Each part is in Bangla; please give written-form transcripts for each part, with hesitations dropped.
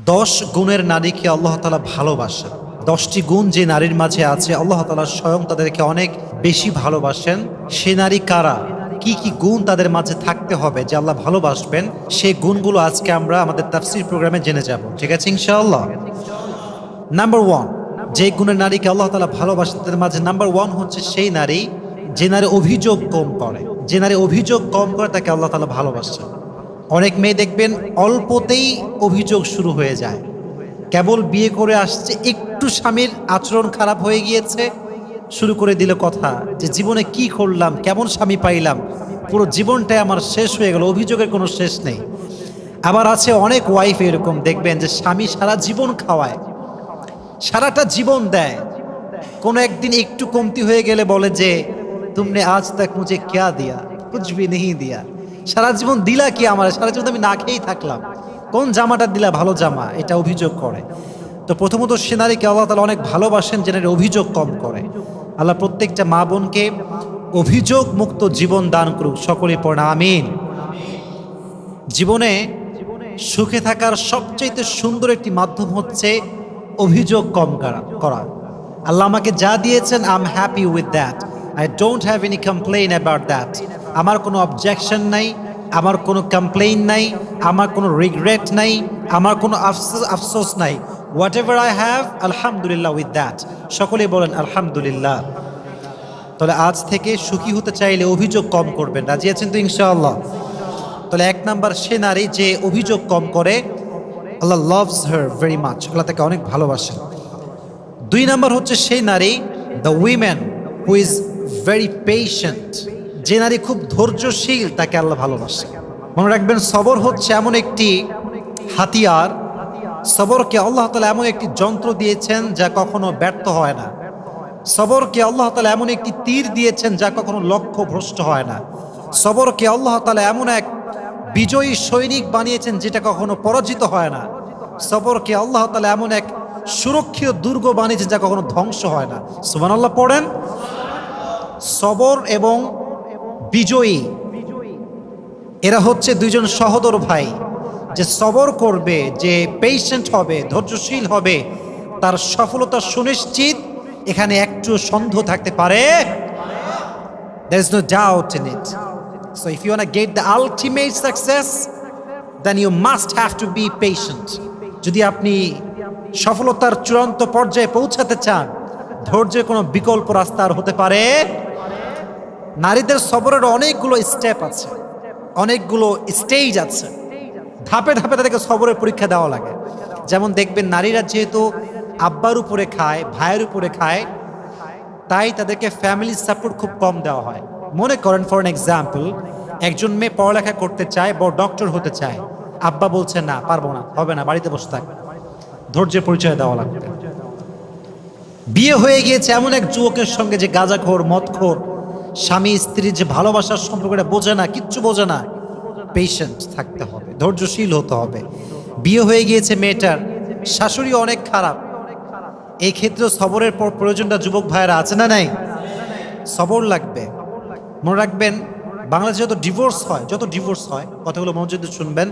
10 গুণের নারীকে আল্লাহ তাআলা ভালোবাসেন। 10টি গুণ যে নারীর মাঝে আছে আল্লাহ তাআলা স্বয়ং তাদেরকে অনেক বেশি ভালোবাসেন। সে নারী কারা, কি কি গুণ তাদের মাঝে থাকতে হবে যে আল্লাহ ভালোবাসবেন, সেই গুণগুলো আজকে আমরা আমাদের তাফসীর প্রোগ্রামে জেনে যাব। ঠিক আছে ইনশাআল্লাহ। নাম্বার 1, যে গুণের নারীকে আল্লাহ তাআলা ভালোবাসেন তাদের মাঝে নাম্বার 1 হচ্ছে সেই নারী যে নারী অভিযোগ কম করে। যে নারী অভিযোগ কম করে তাকে আল্লাহ তাআলা ভালোবাসেন। অনেক মেয়ে দেখবেন অল্পতেই অভিযোগ শুরু হয়ে যায়। কেবল বিয়ে করে আসছে, একটু স্বামীর আচরণ খারাপ হয়ে গিয়েছে, শুরু করে দিল কথা যে জীবনে কি করলাম, কেমন স্বামী পাইলাম, পুরো জীবনটাই আমার শেষ হয়ে গেল, অভিযোগের কোনো শেষ নেই। আবার আছে অনেক ওয়াইফ এরকম দেখবেন যে স্বামী সারা জীবন খাওয়ায়, সারাটা জীবন দেয়, কোনো একদিন একটু কমতি হয়ে গেলে বলে যে তুমনে আজ তক মুঝে ক্যা দিয়া, কুছ ভি নেহি দিয়া। সারা জীবন দিলা কি আমার, সারা জীবন আমি না খেয়েই থাকলাম, কোন জামাটা দিলা ভালো জামা, এটা অভিযোগ করে। তো প্রথমত সে নারীকে আল্লাহ তাআলা অনেক ভালোবাসেন যে নারী অভিযোগ কম করে। আল্লাহ প্রত্যেকটা মা বোনকে অভিযোগ মুক্ত জীবন দান করুক, সকলে পড়া আমিন। জীবনে সুখে থাকার সবচেয়ে সুন্দর একটি মাধ্যম হচ্ছে অভিযোগ কম করা। আল্লাহ আমাকে যা দিয়েছেন I am happy with that, I don't have any complain about that. আমার কোনো অবজেকশন নাই, আমার কোনো কমপ্লেইন নাই, আমার কোনো রিগ্রেট নাই, আমার কোনো আফসোস নাই। হোয়াট এভার আই হ্যাভ আলহামদুলিল্লাহ উইথ দ্যাট। সকলেই বলেন আলহামদুলিল্লাহ। তাহলে আজ থেকে সুখী হতে চাইলে অভিযোগ কম করবেন, রাজি আছেন তো ইনশাআল্লাহ? তাহলে 1 নাম্বার সে নারী যে অভিযোগ কম করে, আল্লাহ লাভস হার ভেরি মাচ, আল্লাহ তাকে অনেক ভালোবাসেন। 2 নাম্বার হচ্ছে সেই নারী the women who is very patient, যে নারী খুব ধৈর্যশীল তাকে আল্লাহ ভালোবাসে। মনে রাখবেন সবর হচ্ছে এমন একটি হাতিয়ার, সবরকে আল্লাহ তাআলা এমন একটি যন্ত্র দিয়েছেন যা কখনো ব্যর্থ হয় না। সবরকে আল্লাহ তাআলা এমন একটি তীর দিয়েছেন যা কখনো লক্ষ্য ভ্রষ্ট হয় না। সবরকে আল্লাহ তাআলা এমন এক বিজয়ী সৈনিক বানিয়েছেন যেটা কখনো পরাজিত হয় না। সবরকে আল্লাহ তাআলা এমন এক সুরক্ষিত দুর্গ বানিয়েছেন যা কখনো ধ্বংস হয় না। সুবহানাল্লাহ পড়েন। সবর এবং বিজয়ী এরা হচ্ছে দুইজন সহোদর ভাই। যে সবর করবে, যে পেশেন্ট হবে, ধৈর্যশীল হবে, তার সফলতা সুনিশ্চিত, এখানে একটু সন্দেহ থাকতে পারে। There is no doubt in it. So if you want to get the ultimate success, then you must have to be patient. যদি আপনি সফলতার চূড়ান্ত পর্যায়ে পৌঁছাতে চান, ধৈর্যের কোনো বিকল্প রাস্তা আর হতে পারে। নারীদের সবরের অনেকগুলো স্টেপ আছে, অনেকগুলো স্টেজ আছে, ধাপে ধাপে তাদেরকে সবরের পরীক্ষা দেওয়া লাগে। যেমন দেখবেন নারীরা যেহেতু আব্বার উপরে খায়, ভাইয়ের উপরে খায়, তাই তাদেরকে ফ্যামিলি সাপোর্ট খুব কম দেওয়া হয়। মনে করেন ফর এন এক্সাম্পল, একজন মেয়ে পড়ালেখা করতে চায়, বড় ডক্টর হতে চায়, আব্বা বলছে না, পারবো না, হবে না, বাড়িতে বসে থাক। ধৈর্যের পরিচয় দেওয়া লাগবে। বিয়ে হয়ে গিয়েছে এমন এক যুবকের সঙ্গে যে গাঁজাখোর, মদখোর, স্বামী স্ত্রীর যে ভালোবাসার সম্পর্কটা বোঝে না, কিচ্ছু বোঝে না। পেশেন্ট থাকতে হবে, ধৈর্যশীল হতে হবে। বিয়ে হয়ে গিয়েছে মেয়েটার, শাশুড়ি অনেক খারাপ, এই ক্ষেত্রে সবরের প্রয়োজনটা যুবক ভাইয়েরা আছে না নাই? সবর লাগবে। মনে রাখবেন বাংলাদেশে যত ডিভোর্স হয়, কথাগুলো মনোযোগ দিয়ে শুনবেন,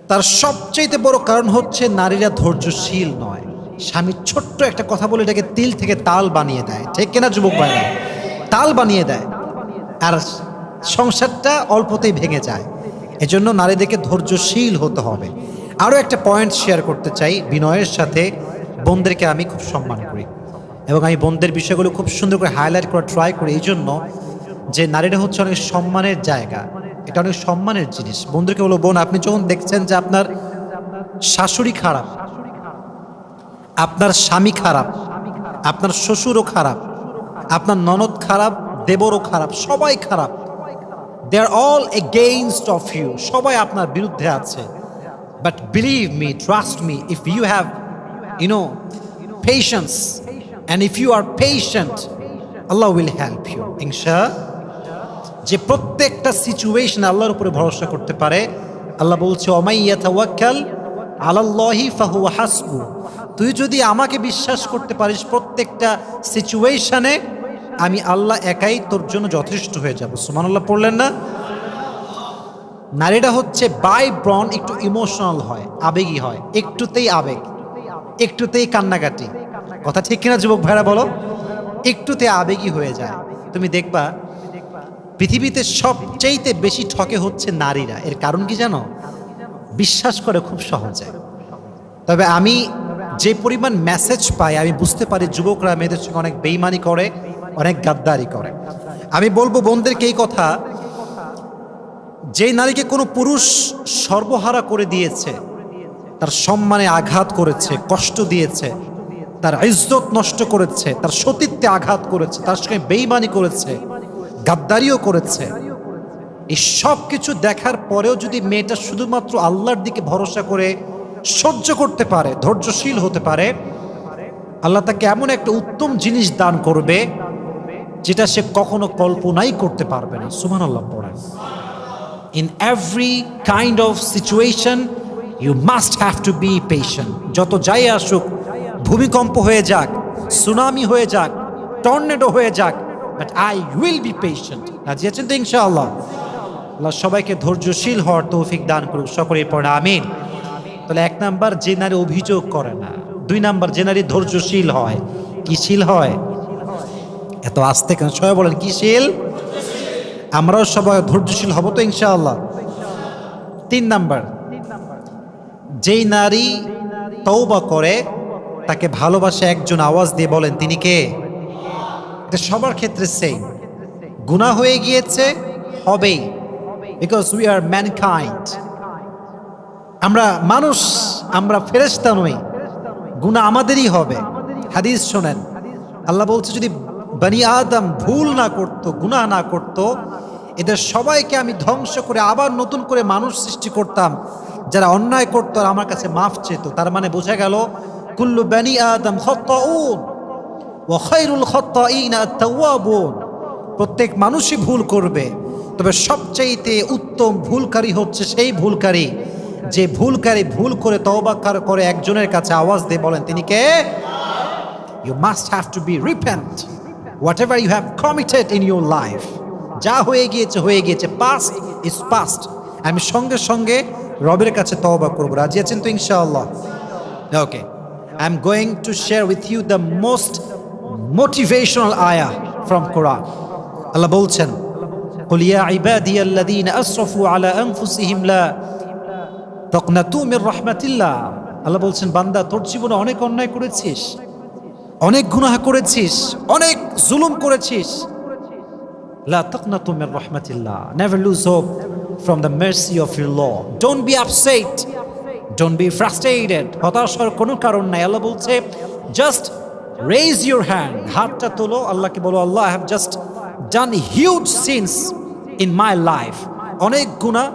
তার সবচেয়ে বড় কারণ হচ্ছে নারীরা ধৈর্যশীল নয়। স্বামী ছোট্ট একটা কথা বলে এটাকে তিল থেকে তাল বানিয়ে দেয়, ঠিক কিনা যুবক ভাইরা? তাল বানিয়ে দেয়, আর সংসারটা অল্পতেই ভেঙে যায়। এজন্য নারীদেরকে ধৈর্যশীল হতে হবে। আরও একটা পয়েন্ট শেয়ার করতে চাই বিনয়ের সাথে। বোনদেরকে আমি খুব সম্মান করি এবং আমি বোনদের বিষয়গুলো খুব সুন্দর করে হাইলাইট করার ট্রাই করি, এই জন্য যে নারীরা হচ্ছে অনেক সম্মানের জায়গা, এটা অনেক সম্মানের জিনিস। বোনদেরকে বলো, বোন আপনি যখন দেখছেন যে আপনার শাশুড়ি খারাপ, আপনার স্বামী খারাপ, আপনার শ্বশুরও খারাপ, আপনার ননদ খারাপ, দেবরও খারাপ, সবাই খারাপ, they are all against of you, সবাই আপনার বিরুদ্ধে আছে, but believe me, trust me, if you have patience, and if you are patient, Allah will help you ইনশাআল্লাহ। যে প্রত্যেকটা সিচুয়েশন আল্লাহর উপরে ভরসা করতে পারে, আল্লাহ বলছে ওমাই ইয়াতাওয়াক্কাল আলাল্লাহি ফাহুয়া হাসবু, তুই যদি আমাকে বিশ্বাস করতে পারিস প্রত্যেকটা সিচুয়েশনে, আমি আল্লাহ একাই তোর জন্য যথেষ্ট হয়ে যাব। সুবহানাল্লাহ পড়লেন না? নারীরা হচ্ছে বাই ব্রন একটু ইমোশনাল হয়, আবেগী হয়, একটুতেই আবেগ, একটুতেই কান্নাকাটি। কথা ঠিক কিনা যুবক ভাইরা বলো? একটুতে আবেগী হয়ে যায়। তুমি দেখবা পৃথিবীতে সবচেয়েতে বেশি ঠকে হচ্ছে নারীরা। এর কারণ কি জানো? বিশ্বাস করে খুব সহজে। তবে আমি যে পরিমাণ মেসেজ পাই, আমি বুঝতে পারি যুবকরা মেয়েদের সঙ্গে অনেক বেইমানি করে, অনেক গাদ্দারি করে। আমি বলবো বোনদেরকে এই কথা, যেই নারীকে কোনো পুরুষ সর্বহারা করে দিয়েছে, তার সম্মানে আঘাত করেছে, কষ্ট দিয়েছে, তার ইজ্জত নষ্ট করেছে, তার সতীত্বে আঘাত করেছে, তার সঙ্গে বেইমানি করেছে, গাদ্দারিও করেছে, এই সব কিছু দেখার পরেও যদি মেয়েটা শুধুমাত্র আল্লাহর দিকে ভরসা করে সহ্য করতে পারে, ধৈর্যশীল হতে পারে, আল্লাহ তাকে এমন একটা উত্তম জিনিস দান করবে যেটা সে কখনো কল্পনাই করতে পারবে না। সুবহানাল্লাহ পড়েন। In every kind of situation you must have to be patient. যত যাই আসুক, ভূমিকম্প হয়ে যাক, সুনামি হয়ে যাক, টর্নেডো হয়ে যাক, but I will be patient. রাজি আছেন তো ইনশাআল্লাহ? আল্লাহ সবাইকে ধৈর্যশীল হওয়ার তৌফিক দান করুক, সকলেই পড়ে আমিন। তাহলে 1 নাম্বার, যে নারী অভিযোগ করে না। 2 নাম্বার, যে নারী ধৈর্যশীল হয়। কি শীল হয়? এত আস্তে কেন? সবাই বলেন কি শীল? আমরাও সবাই ধৈর্যশীল হব তো ইনশাআল্লাহ। 3 নাম্বার, যেই নারী তওবা করে তাকে ভালোবাসে একজন, আওয়াজ দিয়ে বলেন তিনি কে? এটা সবার ক্ষেত্রে সেম। গুনাহ হয়ে গিয়েছে, হবেই, বিকজ উই আর ম্যানকাইন্ড। আমরা মানুষ, আমরা ফেরেশতা নই, গুনাহ আমাদেরই হবে। হাদিস শোনেন, আল্লাহ বলছে যদি বনি আদম ভুল না করত, গুনাহ না করত, এদের সবাইকে আমি ধ্বংস করে আবার নতুন করে মানুষ সৃষ্টি করতাম যারা অন্যায় করত আর আমার কাছে মাফ চেত। তার মানে বোঝা গেল কুল্লু বনি আদম খাত্তাউন ওয়া খায়রুল খাত্তাইনা আত-তাওয়াবুন। প্রত্যেক মানুষই ভুল করবে, তবে সবচেয়ে উত্তম ভুলকারী হচ্ছে সেই ভুলকারী যে ভুলকারী ভুল করে তওবা করে একজনের কাছে, আওয়াজ দিয়ে বলেন তিনি কে? You must have to be repent whatever you have committed in your life. যা হয়ে গিয়েছে হয়ে গিয়েছে, past is past। আমি সঙ্গে সঙ্গে রবের কাছে তওবা করব। রাজি আছেন তো ইনশাআল্লাহ? ওকে, I am going to share with you the most motivational ayah from Quran. আল্লাহ বলছেন, قل يا عبادي الذين أسرفوا على أنفسهم لا تقنطوا من رحمة الله। আল্লাহ বলছেন, বান্দা তোর জীবনে অনেক অন্যায় করেছিস, অনেক গুনাহ করেছিস, অনেক জুলুম করেছিস, লা তাকনাতু মির রাহমাতিল্লাহ, never lose hope from the mercy of your lord. Don't be upset, don't be frustrated. হতাশ হওয়ার কোনো কারণ নাই। আল্লাহ বলছে, জাস্ট রেজ ইউর হ্যান্ড, হাতটা তোলো, আল্লাহকে বলো, Allah I have just done huge sins in my life. অনেক গুনাহ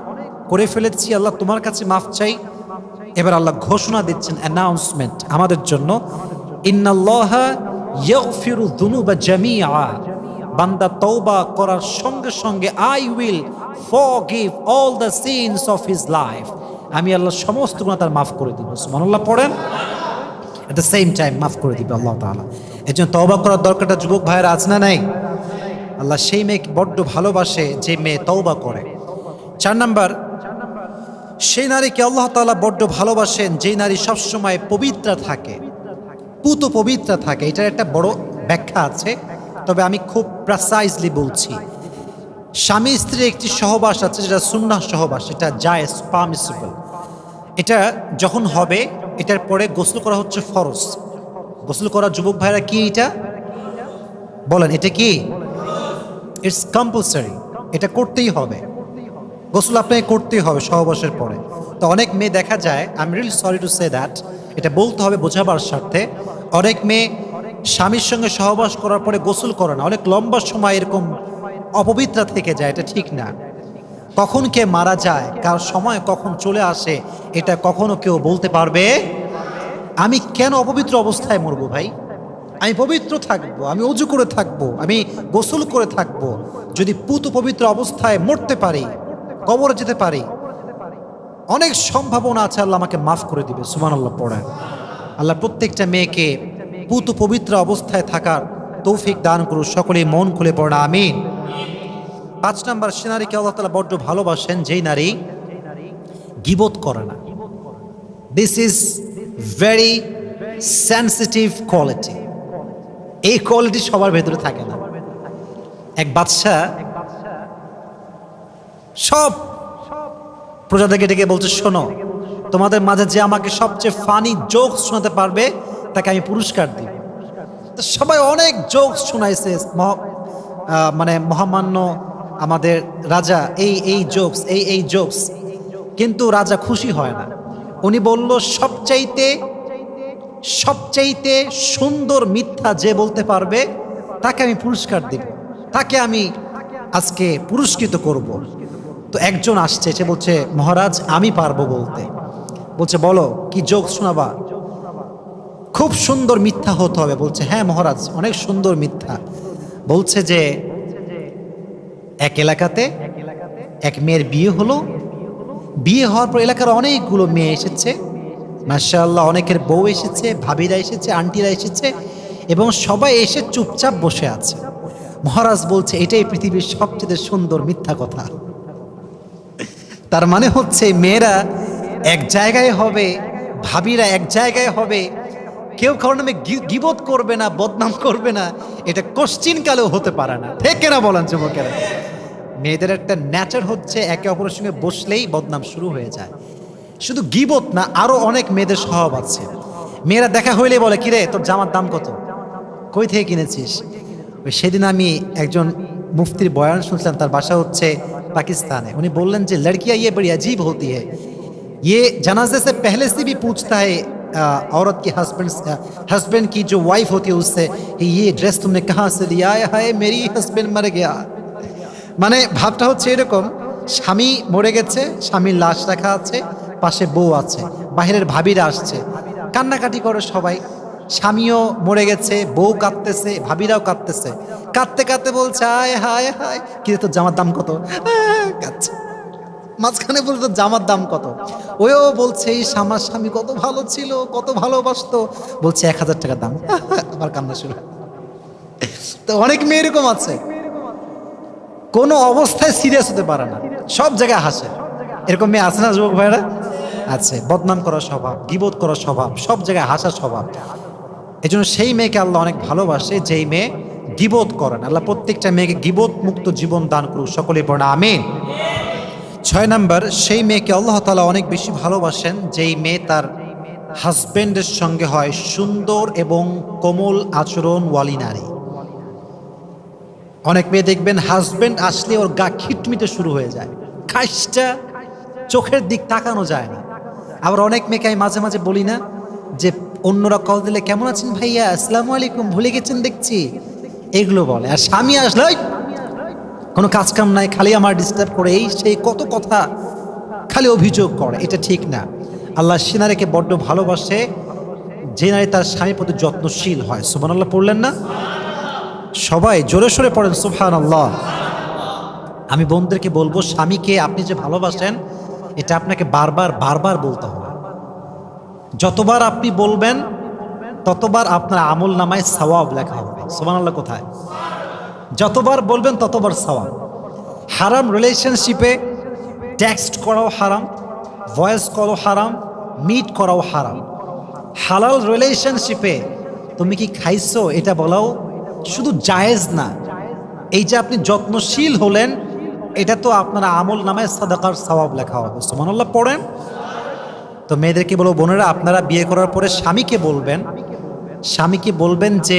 করে ফেলেছি, আল্লাহ তোমার কাছে মাফ চাই। এবার আল্লাহ ঘোষণা দিচ্ছেন, অ্যানাউন্সমেন্ট আমাদের জন্য, ইন্নাল্লাহা ইয়াগফিরু যুনুবা জামিআ। বান্দা তওবা করার সঙ্গে সঙ্গে I will forgive all the sins of his life. আমি আল্লাহ সমস্ত গুনাহ তার মাফ করে দিব। সুবহানাল্লাহ পড়েন। এট দ্য সেম টাইম মাফ করে দিবে আল্লাহ তাআলা। এই জন্য তওবা করার দরকারটা যুবক ভাইয়ের আছে না নাই? আল্লাহ সেই মেয়েকে বড্ড ভালোবাসে যে মেয়ে তওবা করে। 4 নাম্বার, সেই নারীকে আল্লাহ তাআলা বড্ড ভালোবাসেন যেই নারী সবসময় পবিত্র থাকে, পুত পবিত্র থাকে। এটার একটা বড় ব্যাখ্যা আছে, তবে আমি খুব প্রেসাইজলি বলছি। স্বামী স্ত্রীর একটি সহবাস আছে যেটা সুন্নাহ সহবাস, এটা জায়েজ, পারমিসিবল। এটা যখন হবে, এটার পরে গোসল করা হচ্ছে ফরজ। গোসল করা যুবক ভাইরা কি এটা বলেন, এটা কি? ইটস কম্পালসারি, এটা করতেই হবে। গোসল আপনাকে করতেই হবে সহবাসের পরে। তো অনেক মেয়ে দেখা যায়, I am really sorry to say that, এটা বলতে হবে বোঝাবার স্বার্থে, অনেক মেয়ে স্বামীর সঙ্গে সহবাস করার পরে গোসল করে না, অনেক লম্বা সময় এরকম অপবিত্র থেকে যায়। এটা ঠিক না। কখন কে মারা যায়, কার সময় কখন চলে আসে, এটা কখনো কেউ বলতে পারবে? আমি কেন অপবিত্র অবস্থায় মরবো ভাই? আমি পবিত্র থাকবো, আমি অজু করে থাকবো, আমি গোসল করে থাকবো। যদি পুত পবিত্র অবস্থায় মরতে পারি, কবরে যেতে পারি, অনেক সম্ভাবনা আছে আল্লাহ আমাকে মাফ করে দিবে। সুবহানাল্লাহ পড়েন। আল্লাহ প্রত্যেকটা মেয়েকে পুত পবিত্র অবস্থায় থাকার তৌফিক দান করুন, সকলেই মন খুলে পড়া আমিন। 5 নাম্বার, সে নারীকে আল্লাহ তাআলা বড্ড ভালোবাসেন যেই নারী গীবত করে না। This is very sensitive quality. এই কোয়ালিটি সবার ভেতরে থাকে না। এক বাদশা সব প্রজাদেরকে ডেকে বলছে, শোনো, তোমাদের মাঝে যে আমাকে সবচেয়ে ফানি জোকস শোনাতে পারবে তাকে আমি পুরস্কার দিব। তো সবাই অনেক জোকস শোনাইছে, মানে মহামান্য আমাদের রাজা এই জোকস এই জোকস, কিন্তু রাজা খুশি হয় না। উনি বলল, সবচাইতে সুন্দর মিথ্যা যে বলতে পারবে তাকে আমি পুরস্কার দিব, তাকে আমি আজকে পুরস্কৃত করব। তো একজন আসছে, সে বলছে, মহারাজ আমি পারবো বলতে। বলছে, বলো কি জোক শোনাবা? খুব সুন্দর মিথ্যা হতে হবে। বলছে, হ্যাঁ মহারাজ, অনেক সুন্দর মিথ্যা। বলছে যে এক এলাকাতে এক মেয়ের বিয়ে হলো। বিয়ে হওয়ার পর এলাকার অনেকগুলো মেয়ে এসেছে, মাশাআল্লাহ, অনেকের বউ এসেছে, ভাবিরা এসেছে, আন্টিরা এসেছে, এবং সবাই এসে চুপচাপ বসে আছে। মহারাজ বলছে, এটাই পৃথিবীর সবচেয়ে সুন্দর মিথ্যা কথা। তার মানে হচ্ছে মেয়েরা এক জায়গায় হবে, ভাবিরা এক জায়গায় হবে, কেউ কারণ নামে গীবত করবে না, বদনাম করবে না, এটা কোশ্চিন কালেও হতে পারে না। ঠিক না বলেন যুবকেরা? মেয়েদের একটা নেচার হচ্ছে একে অপরের সঙ্গে বসলেই বদনাম শুরু হয়ে যায়। শুধু গীবত না, আরো অনেক মেয়েদের স্বভাব আছে। মেয়েরা দেখা হইলে বলে, কিরে তোর জামার দাম কত, কই থেকে কিনেছিস? সেদিন আমি একজন মুফতির বয়ান শুনছিলাম, তার বাসা হচ্ছে पाकिस्तान है। उन्हें बोलन जे लड़कियां ये बड़ी अजीब होती है, ये जनाजे से पहले से भी पूछता है औरत के हस्बैंड की जो वाइफ होती है उससे, ये ड्रेस तुमने कहाँ से लिया है? मेरी हस्बैंड मर गया। মানে ভাবটা হচ্ছে এরকম, স্বামী মরে গেছে, স্বামীর লাশ রাখা আছে, পাশে বউ আছে, বাহিরের ভাবিরা আসছে, কান্নাকাটি করে সবাই। স্বামীও মরে গেছে, বউ কাঁদতেছে, ভাবিরাও কাঁদতেছে, কাঁদতে কাঁদতে বলছে, হায় হায় হায়, কি তোর জামার দাম কত? কাঁদছে। মাঝখানে বলতো জামার দাম কত? ওও বলছে, এই আমার স্বামী কত ভালো ছিল, কত ভালোবাসতো। বলছে 1000 টাকা দাম। আবার কান্না শুরু। তো অনেক মেয়ে এরকম আছে, কোনো অবস্থায় সিরিয়াস হতে পারে না, সব জায়গায় হাসে। এরকম মেয়ে আছে না যুবক ভাইরা? আছে। বদনাম করার স্বভাব, গীবত করার স্বভাব, সব জায়গায় হাসার স্বভাব। এই জন্য সেই মেয়েকে আল্লাহ অনেক ভালোবাসে যেই মেয়ে গীবত করেন। আল্লাহ প্রত্যেকটা মেয়েকে গীবত মুক্ত জীবন দান করুক, সকলে পড়ে আমিন। 6 নাম্বার, সেই মেয়েকে আল্লাহ তাআলা অনেক বেশি ভালোবাসেন যেই মেয়ে তার হাজবেন্ডের সঙ্গে হয় সুন্দর এবং কোমল আচরণওয়ালী নারী। অনেক মেয়ে দেখবেন হাজবেন্ড আসলে ওর গা খিটমিটে শুরু হয়ে যায়, খাইসটা, চোখের দিক তাকানো যায় না। আবার অনেক মেয়েকে আমি মাঝে মাঝে বলি না যে অন্যরা কল দিলে, কেমন আছেন ভাইয়া, আসসালামু আলাইকুম, ভুলে গেছেন দেখছি, এগুলো বলে। আর স্বামী আসলে কোনো কাজ কাম নাই, খালি আমার ডিস্টার্ব করে, এই সেই কত কথা, খালি অভিযোগ করে। এটা ঠিক না। আল্লাহ সে নারীকে বড্ড ভালোবাসে যে নারী তার স্বামীর প্রতি যত্নশীল হয়। সুবহানাল্লাহ পড়লেন না? সবাই জোরে সোরে পড়েন সুবহানাল্লাহ। আমি বোনদেরকে বলবো, স্বামীকে আপনি যে ভালোবাসেন এটা আপনাকে বারবার বারবার বলতে হবে। যতবার আপনি বলবেন ততবার আপনার আমল নামায় সওয়াব লেখা হবে। সুবহানাল্লাহ কোথায়? যতবার বলবেন ততবার সওয়াব। হারাম রিলেশনশিপে টেক্সট করাও হারাম, ভয়েস কলও হারাম, মিট করাও হারাম। হালাল রিলেশনশিপে তুমি কি খাইছো এটা বলাও শুধু জায়েজ না, এই যে আপনি যত্নশীল হলেন এটা তো আপনার আমল নামায় সাদাকার সওয়াব লেখা হবে। সুবহানাল্লাহ পড়েন। তো মেয়েদেরকে বলবো, বোনেরা আপনারা বিয়ে করার পরে স্বামীকে বলবেন যে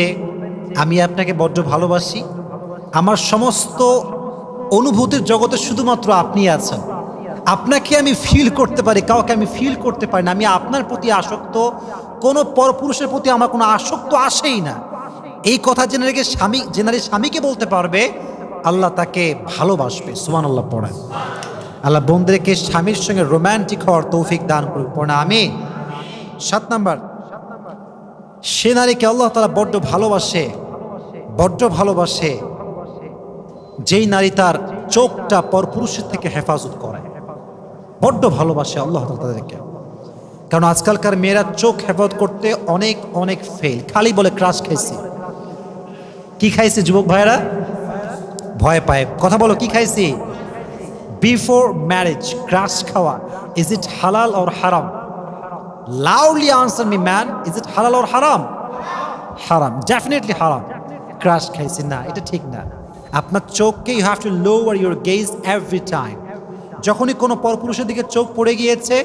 আমি আপনাকে বড্ড ভালোবাসি, আমার সমস্ত অনুভূতির জগতে শুধুমাত্র আপনি আছেন, আপনাকে আমি ফিল করতে পারি, কাউকে আমি ফিল করতে পারি না, আমি আপনার প্রতি আসক্ত, কোনো পরপুরুষের প্রতি আমার কোনো আসক্ত আসেই না। এই কথা জেনে রেখে যে নারী স্বামীকে বলতে পারবে আল্লাহ তাকে ভালোবাসবে। সুবহানাল্লাহ পড়েন। আল্লাহ বোনদেরকে স্বামীর সঙ্গে রোম্যান্টিক হওয়ার তৌফিক দান করুক, পড়েন আমিন। 7 নাম্বার, সে নারীকে আল্লাহ তাআলা বড্ড ভালোবাসে যেই নারী তার চোখটা পরপুরুষের থেকে হেফাজত করে। বড্ড ভালোবাসে আল্লাহ তাআলা তাদেরকে। কারণ আজকালকার মেয়েরা চোখ হেফাজত করতে অনেক অনেক ফেল, খালি বলে ক্রাশ খাইছি। কি খাইছে যুবক ভাইয়েরা? ভয় পায়। কথা বলো, কি খাইছি? বিফোর ম্যারেজ ক্রাশ খাওয়া, ইজ ইট হালাল অর হারাম? Loudly answer me man, is it হালাল অর হারাম? হারাম, ডেফিনেটলি হারাম। ক্রাশ খাইছি না, এটা ঠিক না। আপনার চোখকে you have to lower your gaze every time. যখনই কোনো পরপুরুষের দিকে চোখ পড়ে গিয়েছে,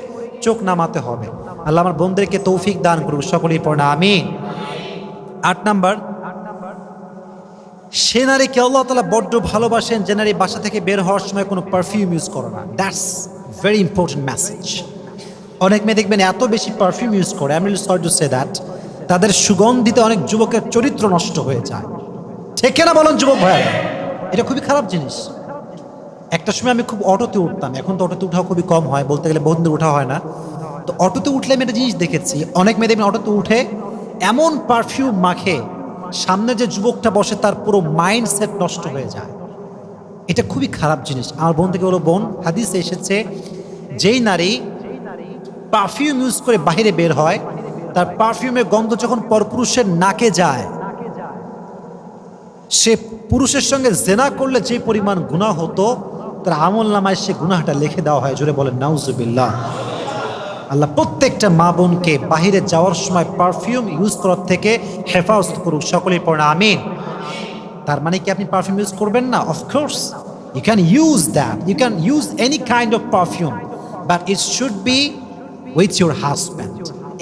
চোখ নামাতে হবে। আল্লাহ আমার বন্ধুদেরকে তৌফিক দান করুক, সকলেই পড়না আমিন। 8 নাম্বার, সে নারীকে আল্লাহ তাআলা বড্ড ভালোবাসেন যে নারী বাসা থেকে বের হওয়ার সময় কোনো পারফিউম ইউজ করে না। That's very important message. অনেক মেয়ে দেখবেন এত বেশি পারফিউম ইউজ করে, আমি সরি টু সে দ্যাট, তাদের সুগন্ধিতে অনেক যুবকের চরিত্র নষ্ট হয়ে যায়। ঠিক না বলেন যুবক ভাইয়া? এটা খুবই খারাপ জিনিস। একটা সময় আমি খুব অটোতে উঠতাম, এখন তো অটোতে উঠা খুবই কম হয়, বলতে গেলে বহুদিন উঠা হয় না। তো অটোতে উঠলে আমি একটা জিনিস দেখেছি, অনেক মেয়ে দেখবেন অটোতে উঠে এমন পারফিউম মাখে, সামনে যে যুবকটা বসে তার পুরো মাইন্ডসেট নষ্ট হয়ে যায়। এটা খুবই খারাপ জিনিস। আমার বোন থেকে বলো, বোন, হাদিসে এসেছে যেই নারী পারফিউম ইউজ করে বাইরে বের হয়, তার পারফিউমের গন্ধ যখন পরপুরুষের নাকে যায়, সে পুরুষের সঙ্গে জেনা করলে যে পরিমাণ গুনাহ হতো, তার আমল নামায় সে গুনাহটা লিখে দেওয়া হয়। জোরে বলেন নাউজুবিল্লাহ। আল্লাহ প্রত্যেকটা মা বোনকে বাহিরে যাওয়ার সময় পারফিউম ইউজ করার থেকে হেফাজত করুক, সকলেই পড়না আমিন। তার মানে কি আপনি পারফিউম ইউজ করবেন না? Of course you can use that, you can use any kind of perfume, but it should be with your husband,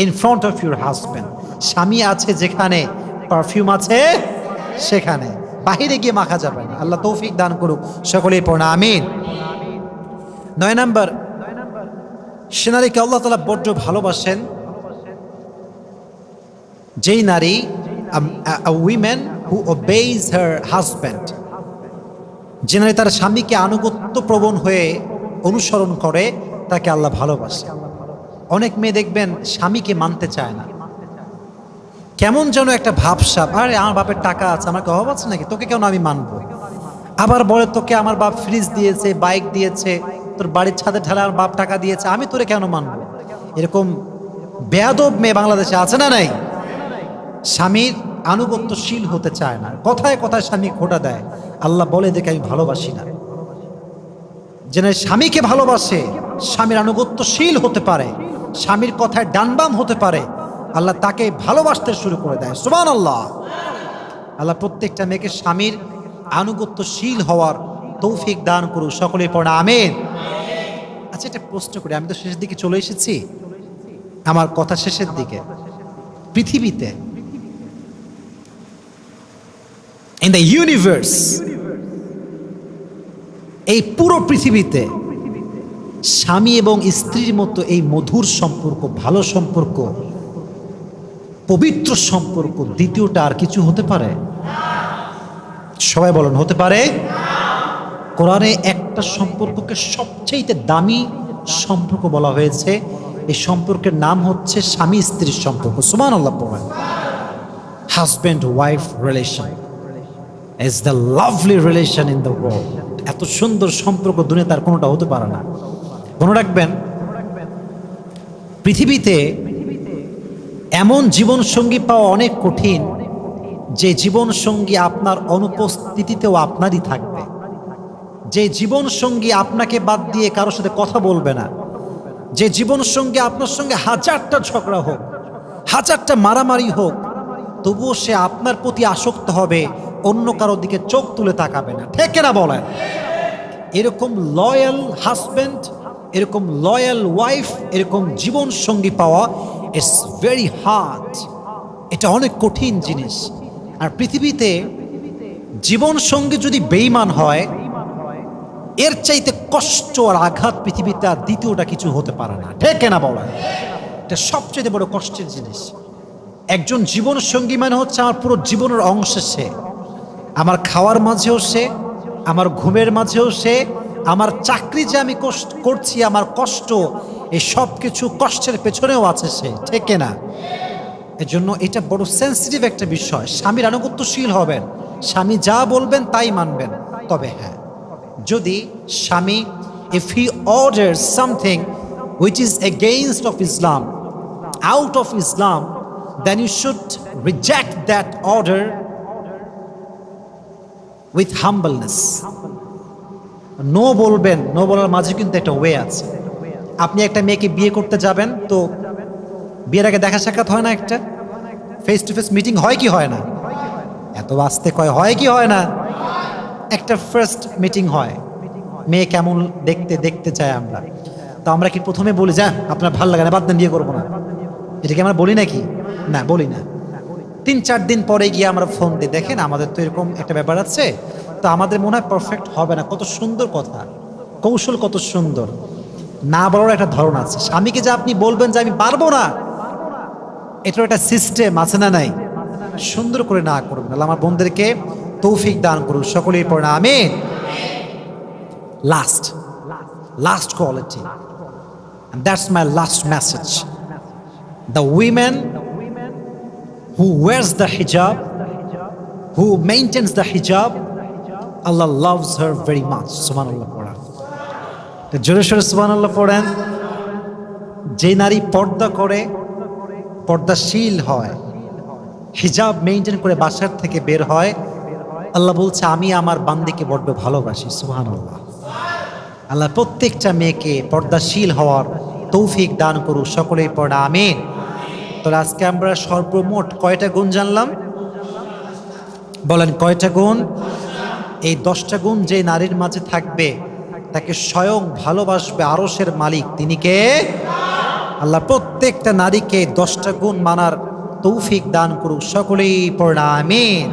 in front of your husband. স্বামী আছে যেখানে পারফিউম আছে সেখানে, বাহিরে গিয়ে মাখা যাবে না। আল্লাহ তৌফিক দান করুক, সকলেই পড়না আমিন। 9 নাম্বার, সে নারীকে আল্লাহ তাআলা বড্ড ভালোবাসেন যেই নারী, a woman who obeys her husband, যে নারী তার স্বামীকে আনুগত্য প্রবণ হয়ে অনুসরণ করে, তাকে আল্লাহ ভালোবাসে। অনেক মেয়ে দেখবেন স্বামীকে মানতে চায় না, কেমন যেন একটা ভাবসাব, আরে আমার বাপের টাকা আছে, আমার কি অভাব আছে নাকি, তোকে কেন আমি মানবো? আবার বলে তোকে আমার বাপ ফ্রিজ দিয়েছে, বাইক দিয়েছে, তোর বাড়ির ছাদে ঢালা আমার বাপ টাকা দিয়েছে, আমি তোরে কেন মানবো? এরকম বেয়াদব মেয়ে বাংলাদেশে আছে না নাই? স্বামীর আনুগত্যশীল হতে চায় না, কথায় কথায় স্বামী খোটা দেয়। আল্লাহ বলে দেখে আমি ভালোবাসি না। যে স্বামীকে ভালোবাসে, স্বামীর আনুগত্যশীল হতে পারে, স্বামীর কথায় ডানবাম হতে পারে, আল্লাহ তাকে ভালোবাসতে শুরু করে দেয়। সুবহানাল্লাহ। আল্লাহ প্রত্যেকটা মেয়েকে স্বামীর আনুগত্যশীল হওয়ার তৌফিক দান করুক, সকলেই পড়া আমিন। আচ্ছা, একটা প্রশ্ন করি, আমি তো শেষের দিকে চলে এসেছি, আমার কথা শেষের দিকে। পৃথিবীতে, ইন দ্য ইউনিভার্স, এই পুরো পৃথিবীতে স্বামী এবং স্ত্রীর মতো এই মধুর সম্পর্ক, ভালো সম্পর্ক, পবিত্র সম্পর্ক দ্বিতীয়টা আর কিছু হতে পারে? সবাই বলেন, হতে পারে? কোরআনে একটা সম্পর্ককে সবচেয়ে দামি সম্পর্ক বলা হয়েছে, এই সম্পর্কের নাম হচ্ছে স্বামী স্ত্রীর সম্পর্ক। সুবহানাল্লাহ বলেন। Husband wife relation is the lovely relation in the world. এত সুন্দর সম্পর্ক দুনিয়াতে আর কোনোটা হতে পারে না। মনে রাখবেন, পৃথিবীতে এমন জীবন সঙ্গী পাওয়া অনেক কঠিন, যে জীবন সঙ্গী আপনার অনুপস্থিতিতেও আপনারই থাকবে, যে জীবন সঙ্গী আপনাকে বাদ দিয়ে কারোর সাথে কথা বলবে না, যে জীবন সঙ্গী আপনার সঙ্গে হাজারটা ঝগড়া হোক, হাজারটা মারামারি হোক, তবুও সে আপনার প্রতি আসক্ত হবে, অন্য কারোর দিকে চোখ তুলে তাকাবে না। ঠিক না বলেন? এরকম লয়াল হাজব্যান্ড, এরকম লয়াল ওয়াইফ, এরকম জীবন সঙ্গী পাওয়া ইটস ভেরি হার্ড। এটা অনেক কঠিন জিনিস। আর পৃথিবীতে জীবন সঙ্গী যদি বেঈমান হয়, এর চাইতে কষ্ট আর আঘাত পৃথিবীতে আর দ্বিতীয়টা কিছু হতে পারে না। ঠিক না বলেন? এটা সবচেয়ে বড় কষ্টের জিনিস। একজন জীবন সঙ্গী মানে হচ্ছে আমার পুরো জীবনের অংশ। সে আমার খাওয়ার মাঝেও সে, আমার ঘুমের মাঝেও সে, আমার চাকরি যে আমি করছি, আমার কষ্ট, এই সব কিছু কষ্টের পেছনেও আছে সে। ঠিক না? এজন্য এটা বড় সেন্সিটিভ একটা বিষয়। স্বামীর আনুগত্যশীল হবেন, স্বামী যা বলবেন তাই মানবেন। তবে হ্যাঁ, যদি স্বামী, if he orders something which is against of Islam, out of Islam, then you should reject that order with humbleness. No বলবেন, নো বলার মাঝে কিন্তু একটা ওয়ে আছে। আপনি একটা মেয়েকে বিয়ে করতে যাবেন, তো বিয়ের আগে দেখা সাক্ষাৎ হয় না, একটা ফেস টু ফেস মিটিং হয় কি হয় না? এত বাস্তে কয় হয় কি হয় না? একটা ফার্স্ট মিটিং হয়, মেয়ে কেমন দেখতে দেখতে চাই আমরা। তো আমরা কি প্রথমে বলি যা আপনার ভালো লাগে না, বাদ দেন, বিয়ে করবো না? এটা কি আমরা বলি নাকি? না, বলি না। 3-4 দিন পরে গিয়ে আমরা ফোন দিই, দেখেন আমাদের তো এরকম একটা ব্যাপার আছে, তো আমাদের মনে হয় পারফেক্ট হবে না। কত সুন্দর কথা, কৌশল কত সুন্দর। না বলার একটা ধরন আছে। স্বামীকে যে আপনি বলবেন যে আমি পারবো না, এটার একটা সিস্টেম আছে না নাই? সুন্দর করে না করবেন। আল্লাহ আমার বোনদেরকে তৌফিক দান করুন, সকলেই পড়ে না আমিন। Last quality, and that's my last message. The women who wears the hijab, who maintains the hijab, Allah loves her very much. Subhanallah পড়েন, জোরে সোরে সুবহানাল্লাহ পড়েন। যে নারী পর্দা করে, পর্দাশীল হয়, হিজাব মেইনটেইন করে বাসার থেকে বের হয়, আল্লাহ বলছে আমি আমার বান্দিকে বড্ড ভালোবাসি। সুবহানাল্লাহ। আল্লাহ প্রত্যেকটা মেয়েকে পর্দাশীল হওয়ার তৌফিক দান করুক, সকলেই পড়ে আমিন। তো আজকে আমরা সর্বমোট কয়টা গুণ জানলাম? বলেন কয়টা গুণ? এই 10টা গুণ যে নারীর মাঝে থাকবে তাকে স্বয়ং ভালোবাসবে আরশের মালিক, তিনি কে? আল্লাহ প্রত্যেকটা নারীকে 10টা গুণ মানার তৌফিক দান করুক, সকলেই পড়ে আমিন।